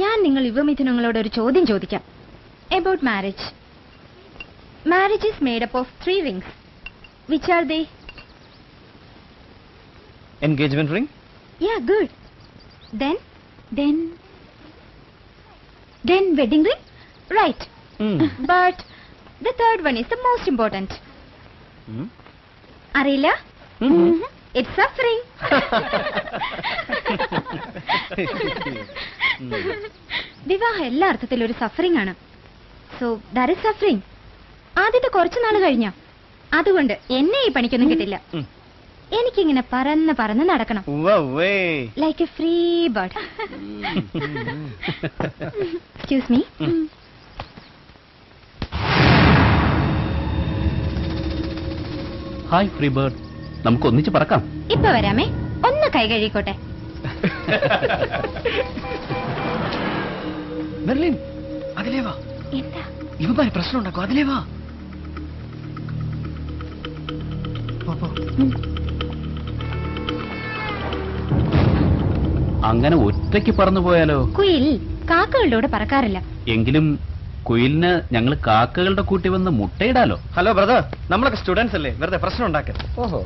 ഞാൻ നിങ്ങൾ യുവമിഥുനങ്ങളോട് ഒരു ചോദ്യം ചോദിക്കാം. About marriage. Marriage is made up of 3 rings. Which are they? Engagement ring? Yeah, good. Then wedding ring? Right. But the third one is the most important. അറിയില്ല? It's suffering. വിവാഹം എല്ലാ അർത്ഥത്തിലും ഒരു സഫറിംഗ് ആണ്. So that is suffering. ആദ്യത്തെ കുറച്ചു നാൾ കഴിഞ്ഞ അതുകൊണ്ട് എന്നെ ഈ പണിക്കൊന്നും കിട്ടില്ല. എനിക്കിങ്ങനെ പറന്ന് നടക്കണം. Like A free bird. Excuse me. Hi free bird, നമുക്ക് ഒന്നിച്ച് പറക്കാം. ഇപ്പൊ വരാമേ, ഒന്ന് കൈ കഴുകിക്കോട്ടെ. മെർലിൻ, അതിലേ വാ. എന്താ ഇവന്മാര് പ്രശ്നം ഉണ്ടാക്കും, അതിലേ വാ. അങ്ങനെ ഒറ്റയ്ക്ക് പറന്നു പോയാലോ? കുയിൽ കാക്കകളുടെ കൂടെ പറക്കാറില്ല. എങ്കിലും കുയിലിന് ഞങ്ങൾ കാക്കകളുടെ കൂട്ടി വന്ന് മുട്ടയിടാലോ. ഹലോ ബ്രദർ, നമ്മളൊക്കെ സ്റ്റുഡൻസ് അല്ലേ, വെറുതെ പ്രശ്നം ഉണ്ടാക്കരുത്. ഓഹോ,